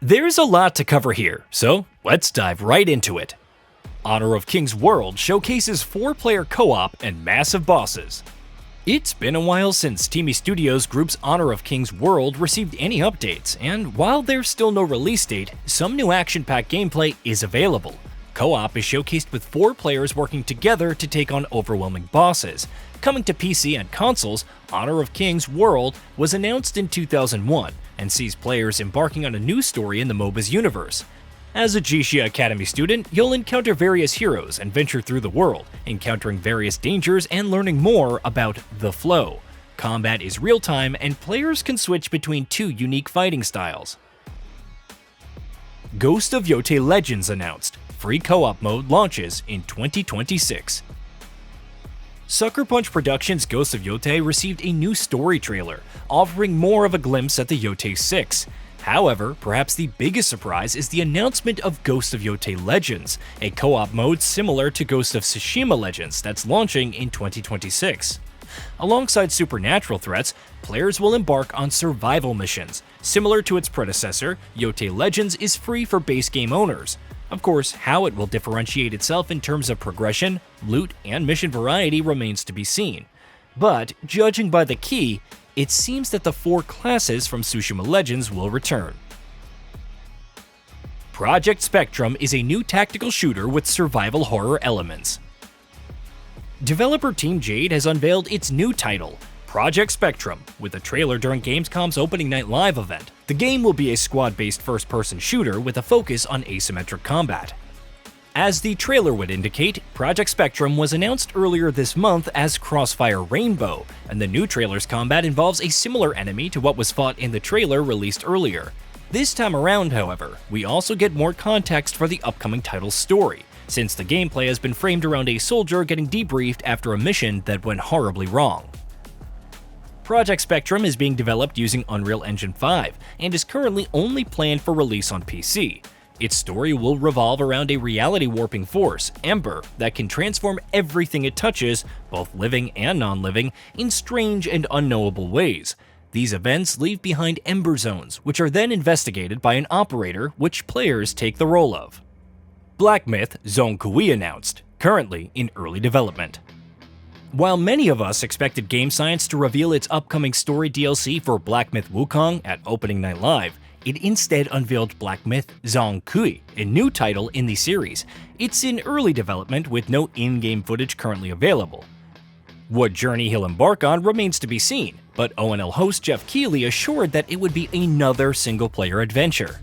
There's a lot to cover here, so let's dive right into it. Honor of Kings World showcases 4-player co-op and massive bosses. It's been a while since Teamy Studios Group's Honor of Kings World received any updates, and while there's still no release date, some new action-packed gameplay is available. Co-op is showcased with 4 players working together to take on overwhelming bosses. Coming to PC and consoles, Honor of Kings World was announced in 2001 and sees players embarking on a new story in the MOBA's universe. As a Jishia Academy student, you'll encounter various heroes and venture through the world, encountering various dangers and learning more about the flow. Combat is real-time and players can switch between 2 unique fighting styles. Ghost of Yotay Legends announced. Free co-op mode launches in 2026. Sucker Punch Productions' Ghost of Yotay received a new story trailer, offering more of a glimpse at the Yotay 6. However, perhaps the biggest surprise is the announcement of Ghost of Yotay Legends, a co-op mode similar to Ghost of Tsushima Legends that's launching in 2026. Alongside supernatural threats, players will embark on survival missions. Similar to its predecessor, Yotay Legends is free for base game owners. Of course, how it will differentiate itself in terms of progression, loot, and mission variety remains to be seen. But, judging by the key, it seems that the 4 classes from Tsushima Legends will return. Project Spectrum is a new tactical shooter with survival horror elements. Developer Team Jade has unveiled its new title, Project Spectrum, with a trailer during Gamescom's opening night live event. The game will be a squad-based first-person shooter with a focus on asymmetric combat. As the trailer would indicate, Project Spectrum was announced earlier this month as Crossfire Rainbow, and the new trailer's combat involves a similar enemy to what was fought in the trailer released earlier. This time around, however, we also get more context for the upcoming title's story, since the gameplay has been framed around a soldier getting debriefed after a mission that went horribly wrong. Project Spectrum is being developed using Unreal Engine 5 and is currently only planned for release on PC. Its story will revolve around a reality-warping force, Ember, that can transform everything it touches, both living and non-living, in strange and unknowable ways. These events leave behind Ember Zones, which are then investigated by an operator which players take the role of. Blackmth Wukong announced, currently in early development. While many of us expected Game Science to reveal its upcoming story DLC for Blackmth Wukong at Opening Night Live, it instead unveiled Blackmth Wukong, a new title in the series. It's in early development with no in-game footage currently available. What journey he'll embark on remains to be seen, but ONL host Jeff Keighley assured that it would be another single-player adventure.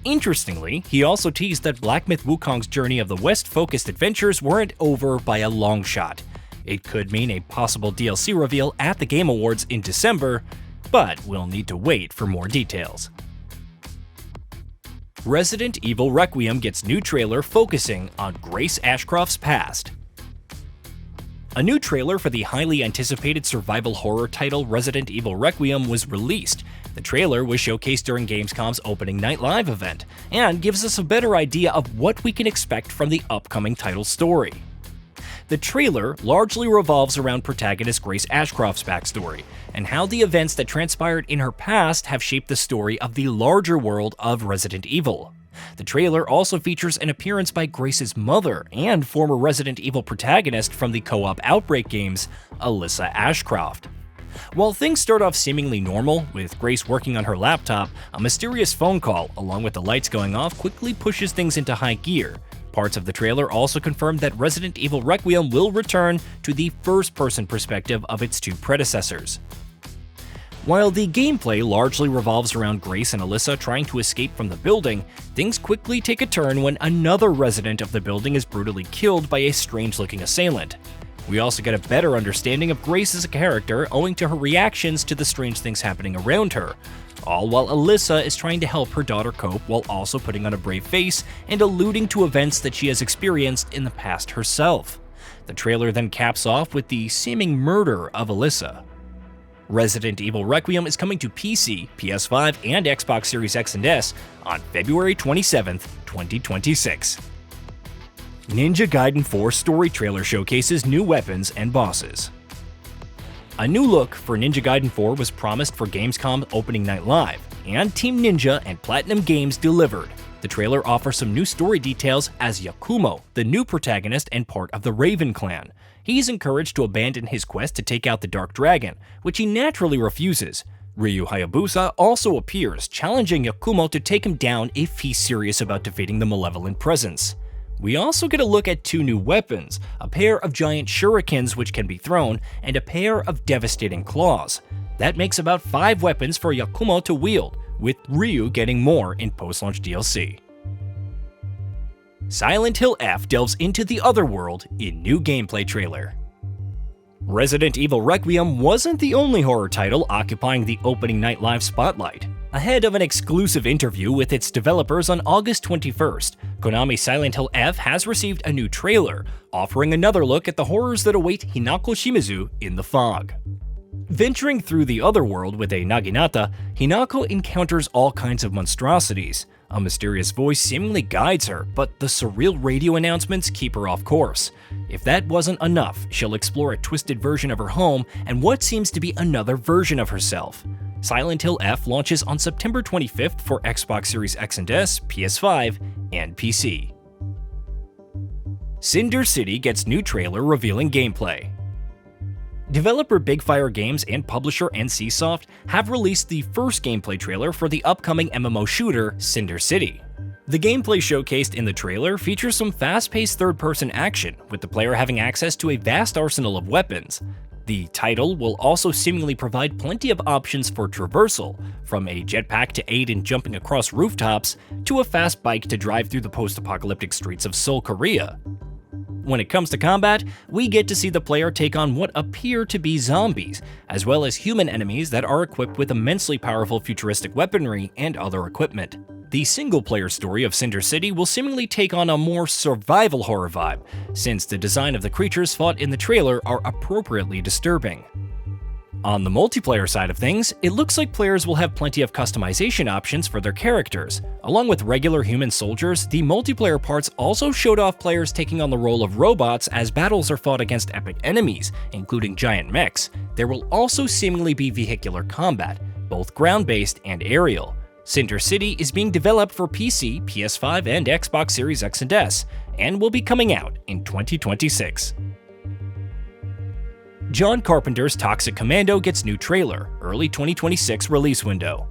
Interestingly, he also teased that Blackmth Wukong's Journey of the West-focused adventures weren't over by a long shot. It could mean a possible DLC reveal at the Game Awards in December, but we'll need to wait for more details. Resident Evil Requiem gets new trailer focusing on Grace Ashcroft's past. A new trailer for the highly anticipated survival horror title Resident Evil Requiem was released. The trailer was showcased during Gamescom's opening night live event, and gives us a better idea of what we can expect from the upcoming title story. The trailer largely revolves around protagonist Grace Ashcroft's backstory, and how the events that transpired in her past have shaped the story of the larger world of Resident Evil. The trailer also features an appearance by Grace's mother and former Resident Evil protagonist from the co-op Outbreak games, Alyssa Ashcroft. While things start off seemingly normal, with Grace working on her laptop, a mysterious phone call, along with the lights going off, quickly pushes things into high gear. Parts of the trailer also confirmed that Resident Evil Requiem will return to the first-person perspective of its 2 predecessors. While the gameplay largely revolves around Grace and Alyssa trying to escape from the building, things quickly take a turn when another resident of the building is brutally killed by a strange-looking assailant. We also get a better understanding of Grace as a character owing to her reactions to the strange things happening around her, all while Alyssa is trying to help her daughter cope while also putting on a brave face and alluding to events that she has experienced in the past herself. The trailer then caps off with the seeming murder of Alyssa. Resident Evil Requiem is coming to PC, PS5, and Xbox Series X and S on February 27, 2026. Ninja Gaiden 4 story trailer showcases new weapons and bosses. A new look for Ninja Gaiden 4 was promised for Gamescom opening night live, and Team Ninja and Platinum Games delivered. The trailer offers some new story details as Yakumo, the new protagonist and part of the Raven clan. He's encouraged to abandon his quest to take out the Dark Dragon, which he naturally refuses. Ryu Hayabusa also appears, challenging Yakumo to take him down if he's serious about defeating the malevolent presence. We also get a look at two new weapons, a pair of giant shurikens which can be thrown, and a pair of devastating claws. That makes about 5 weapons for Yakumo to wield, with Ryu getting more in post-launch DLC. Silent Hill F delves into the other world in new gameplay trailer. Resident Evil Requiem wasn't the only horror title occupying the opening night live spotlight. Ahead of an exclusive interview with its developers on August 21st, Konami's Silent Hill F has received a new trailer, offering another look at the horrors that await Hinako Shimizu in the fog. Venturing through the other world with a naginata, Hinako encounters all kinds of monstrosities. A mysterious voice seemingly guides her, but the surreal radio announcements keep her off course. If that wasn't enough, she'll explore a twisted version of her home and what seems to be another version of herself. Silent Hill F launches on September 25th for Xbox Series X and S, PS5, and PC. Cinder City gets new trailer revealing gameplay. Developer Big Fire Games and publisher NCSoft have released the first gameplay trailer for the upcoming MMO shooter, Cinder City. The gameplay showcased in the trailer features some fast-paced third-person action, with the player having access to a vast arsenal of weapons. The title will also seemingly provide plenty of options for traversal, from a jetpack to aid in jumping across rooftops, to a fast bike to drive through the post-apocalyptic streets of Seoul, Korea. When it comes to combat, we get to see the player take on what appear to be zombies, as well as human enemies that are equipped with immensely powerful futuristic weaponry and other equipment. The single-player story of Cinder City will seemingly take on a more survival horror vibe, since the design of the creatures fought in the trailer are appropriately disturbing. On the multiplayer side of things, it looks like players will have plenty of customization options for their characters. Along with regular human soldiers, the multiplayer parts also showed off players taking on the role of robots as battles are fought against epic enemies, including giant mechs. There will also seemingly be vehicular combat, both ground-based and aerial. Cinder City is being developed for PC, PS5, and Xbox Series X and S, and will be coming out in 2026. John Carpenter's Toxic Commando gets new trailer, early 2026 release window.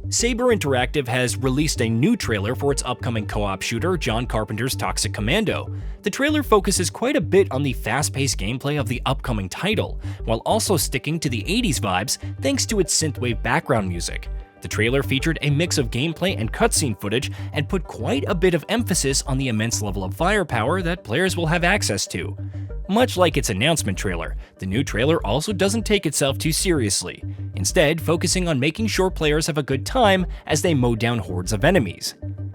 Saber Interactive has released a new trailer for its upcoming co-op shooter, John Carpenter's Toxic Commando. The trailer focuses quite a bit on the fast-paced gameplay of the upcoming title, while also sticking to the 80s vibes thanks to its synthwave background music. The trailer featured a mix of gameplay and cutscene footage and put quite a bit of emphasis on the immense level of firepower that players will have access to. Much like its announcement trailer, the new trailer also doesn't take itself too seriously, instead focusing on making sure players have a good time as they mow down hordes of enemies.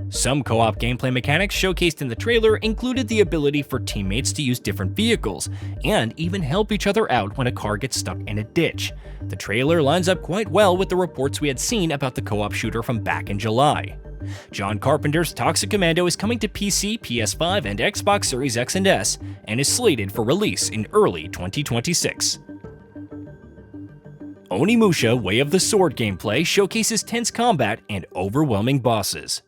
Some co-op gameplay mechanics showcased in the trailer included the ability for teammates to use different vehicles, and even help each other out when a car gets stuck in a ditch. The trailer lines up quite well with the reports we had seen about the co-op shooter from back in July. John Carpenter's Toxic Commando is coming to PC, PS5, and Xbox Series X and S, and is slated for release in early 2026. Oni Musha Way of the Sword gameplay showcases tense combat and overwhelming bosses.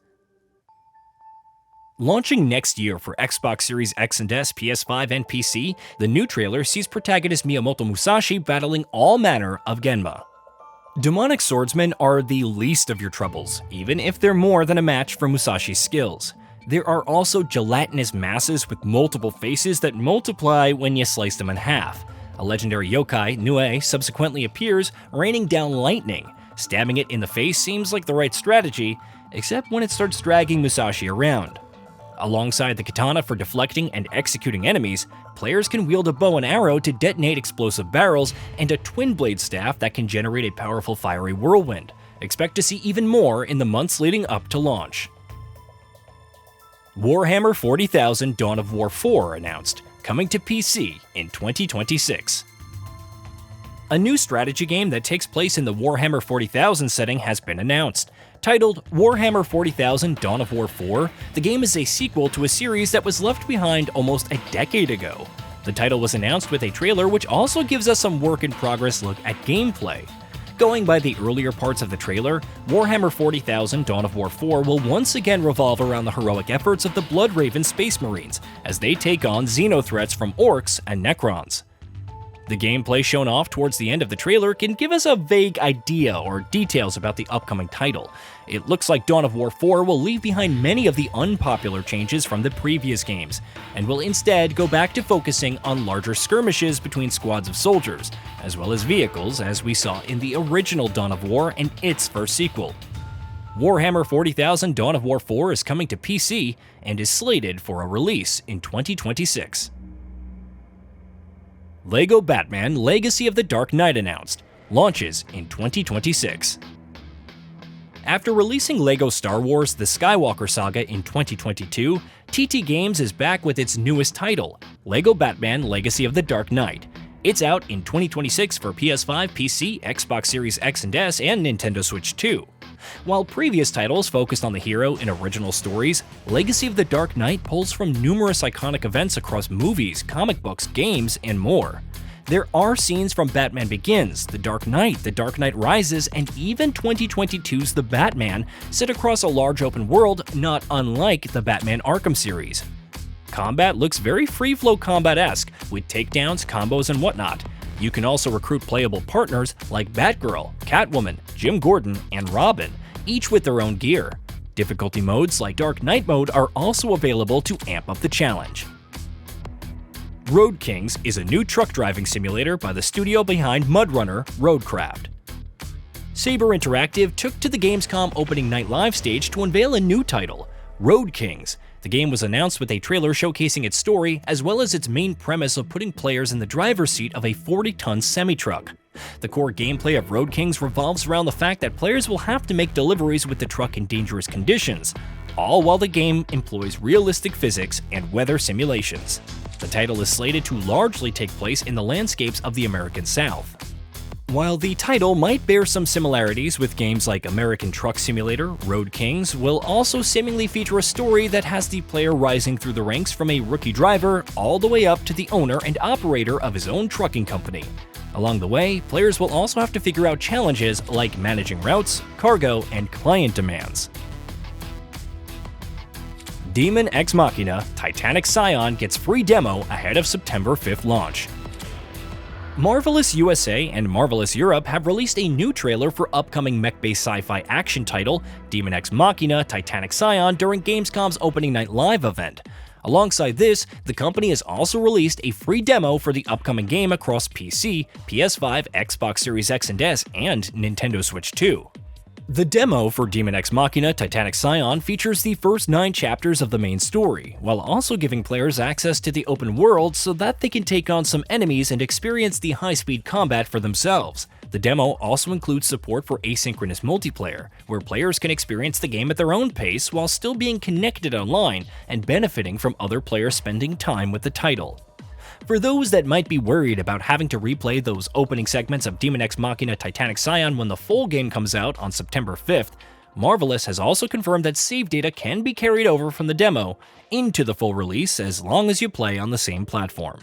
Launching next year for Xbox Series X and S, PS5, and PC, the new trailer sees protagonist Miyamoto Musashi battling all manner of Genma. Demonic swordsmen are the least of your troubles, even if they're more than a match for Musashi's skills. There are also gelatinous masses with multiple faces that multiply when you slice them in half. A legendary yokai, Nue, subsequently appears, raining down lightning. Stabbing it in the face seems like the right strategy, except when it starts dragging Musashi around. Alongside the katana for deflecting and executing enemies, players can wield a bow and arrow to detonate explosive barrels and a twin blade staff that can generate a powerful fiery whirlwind. Expect to see even more in the months leading up to launch. Warhammer 40,000 Dawn of War 4 announced, coming to PC in 2026. A new strategy game that takes place in the Warhammer 40,000 setting has been announced. Titled Warhammer 40,000 Dawn of War 4, the game is a sequel to a series that was left behind almost a decade ago. The title was announced with a trailer which also gives us some work-in-progress look at gameplay. Going by the earlier parts of the trailer, Warhammer 40,000 Dawn of War 4 will once again revolve around the heroic efforts of the Bloodraven Space Marines as they take on xenothreats from orcs and necrons. The gameplay shown off towards the end of the trailer can give us a vague idea or details about the upcoming title. It looks like Dawn of War 4 will leave behind many of the unpopular changes from the previous games, and will instead go back to focusing on larger skirmishes between squads of soldiers, as well as vehicles as we saw in the original Dawn of War and its first sequel. Warhammer 40,000 Dawn of War 4 is coming to PC and is slated for a release in 2026. LEGO Batman Legacy of the Dark Knight announced, launches in 2026. After releasing LEGO Star Wars The Skywalker Saga in 2022, TT Games is back with its newest title, LEGO Batman Legacy of the Dark Knight. It's out in 2026 for PS5, PC, Xbox Series X and S, and Nintendo Switch 2. While previous titles focused on the hero in original stories, Legacy of the Dark Knight pulls from numerous iconic events across movies, comic books, games, and more. There are scenes from Batman Begins, The Dark Knight Rises, and even 2022's The Batman set across a large open world not unlike the Batman Arkham series. Combat looks very free-flow combat-esque, with takedowns, combos, and whatnot. You can also recruit playable partners like Batgirl, Catwoman, Jim Gordon, and Robin, each with their own gear. Difficulty modes like Dark Knight mode are also available to amp up the challenge. Road Kings is a new truck driving simulator by the studio behind MudRunner, Roadcraft. Saber Interactive took to the Gamescom opening night live stage to unveil a new title, Road Kings. The game was announced with a trailer showcasing its story, as well as its main premise of putting players in the driver's seat of a 40-ton semi-truck. The core gameplay of Road Kings revolves around the fact that players will have to make deliveries with the truck in dangerous conditions, all while the game employs realistic physics and weather simulations. The title is slated to largely take place in the landscapes of the American South. While the title might bear some similarities with games like American Truck Simulator, Road Kings will also seemingly feature a story that has the player rising through the ranks from a rookie driver all the way up to the owner and operator of his own trucking company. Along the way, players will also have to figure out challenges like managing routes, cargo, and client demands. Demon X Machina Titanic Scion gets free demo ahead of September 5th launch. Marvelous USA and Marvelous Europe have released a new trailer for upcoming mech-based sci-fi action title Demon X Machina Titanic Scion during Gamescom's opening night live event. Alongside this, the company has also released a free demo for the upcoming game across PC, PS5, Xbox Series X and S, and Nintendo Switch 2. The demo for Demon X Machina Titanic Scion features the first 9 chapters of the main story, while also giving players access to the open world so that they can take on some enemies and experience the high-speed combat for themselves. The demo also includes support for asynchronous multiplayer, where players can experience the game at their own pace while still being connected online and benefiting from other players spending time with the title. For those that might be worried about having to replay those opening segments of Demon X Machina Titanic Scion when the full game comes out on September 5th, Marvelous has also confirmed that save data can be carried over from the demo into the full release as long as you play on the same platform.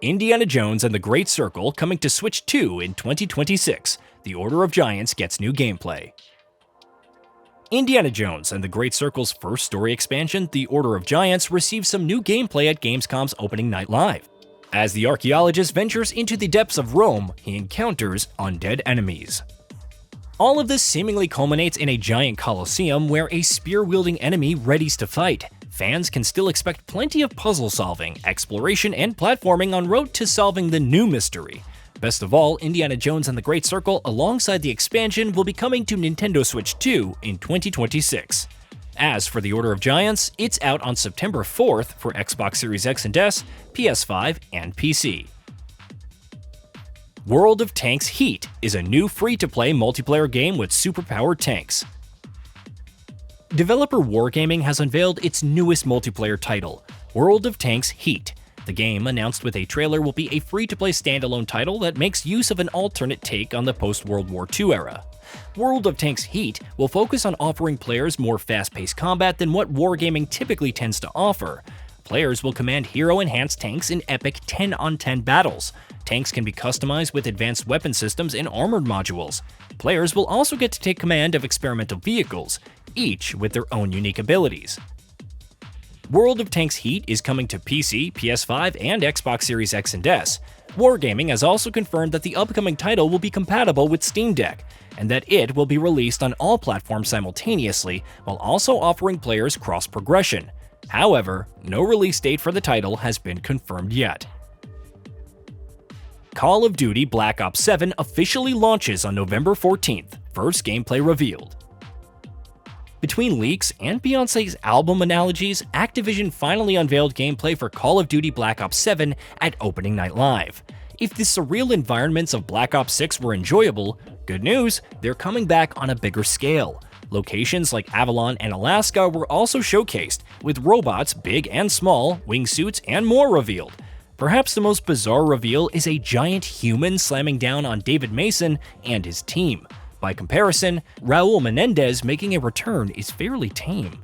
Indiana Jones and the Great Circle coming to Switch 2 in 2026. The Order of Giants gets new gameplay. Indiana Jones and the Great Circle's first story expansion, The Order of Giants, receives some new gameplay at Gamescom's opening night live. As the archaeologist ventures into the depths of Rome, he encounters undead enemies. All of this seemingly culminates in a giant coliseum where a spear-wielding enemy readies to fight. Fans can still expect plenty of puzzle solving, exploration, and platforming en route to solving the new mystery. Best of all, Indiana Jones and the Great Circle alongside the expansion will be coming to Nintendo Switch 2 in 2026. As for The Order of Giants, it's out on September 4th for Xbox Series X and S, PS5, and PC. World of Tanks Heat is a new free-to-play multiplayer game with superpowered tanks. Developer Wargaming has unveiled its newest multiplayer title, World of Tanks Heat. The game, announced with a trailer, will be a free-to-play standalone title that makes use of an alternate take on the post-World War II era. World of Tanks Heat will focus on offering players more fast-paced combat than what Wargaming typically tends to offer. Players will command hero-enhanced tanks in epic 10-on-10 battles. Tanks can be customized with advanced weapon systems and armored modules. Players will also get to take command of experimental vehicles, each with their own unique abilities. World of Tanks Heat is coming to PC, PS5, and Xbox Series X and S. Wargaming has also confirmed that the upcoming title will be compatible with Steam Deck, and that it will be released on all platforms simultaneously, while also offering players cross-progression. However, no release date for the title has been confirmed yet. Call of Duty Black Ops 7 officially launches on November 14th, first gameplay revealed. Between leaks and Beyoncé's album analogies, Activision finally unveiled gameplay for Call of Duty Black Ops 7 at Opening Night Live. If the surreal environments of Black Ops 6 were enjoyable, good news, they're coming back on a bigger scale. Locations like Avalon and Alaska were also showcased, with robots, big and small, wingsuits, and more revealed. Perhaps the most bizarre reveal is a giant human slamming down on David Mason and his team. By comparison, Raul Menendez making a return is fairly tame.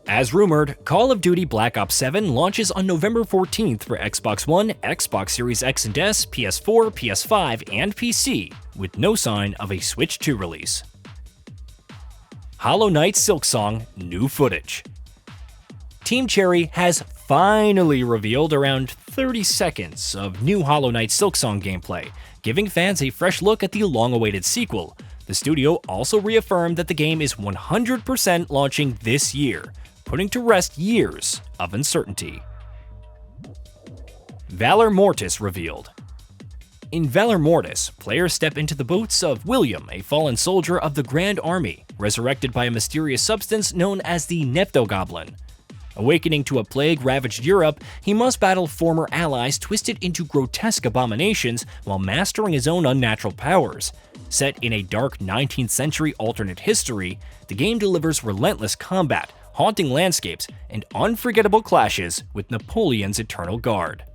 As rumored, Call of Duty Black Ops 7 launches on November 14th for Xbox One, Xbox Series X and S, PS4, PS5, and PC, with no sign of a Switch 2 release. Hollow Knight Silksong new footage. Team Cherry has finally revealed around 30 seconds of new Hollow Knight Silksong gameplay, giving fans a fresh look at the long-awaited sequel. The studio also reaffirmed that the game is 100% launching this year, putting to rest years of uncertainty. Valor Mortis revealed. In Valor Mortis, players step into the boots of William, a fallen soldier of the Grand Army, resurrected by a mysterious substance known as the Nepthogoblin. Awakening to a plague-ravaged Europe, he must battle former allies twisted into grotesque abominations while mastering his own unnatural powers. Set in a dark 19th century alternate history, the game delivers relentless combat, haunting landscapes, and unforgettable clashes with Napoleon's Eternal Guard.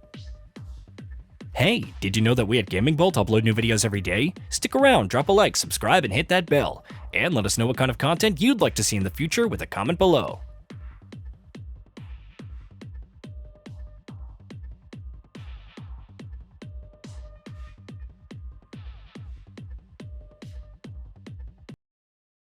Hey, did you know that we at GamingBolt upload new videos every day? Stick around, drop a like, subscribe, and hit that bell. And let us know what kind of content you'd like to see in the future with a comment below.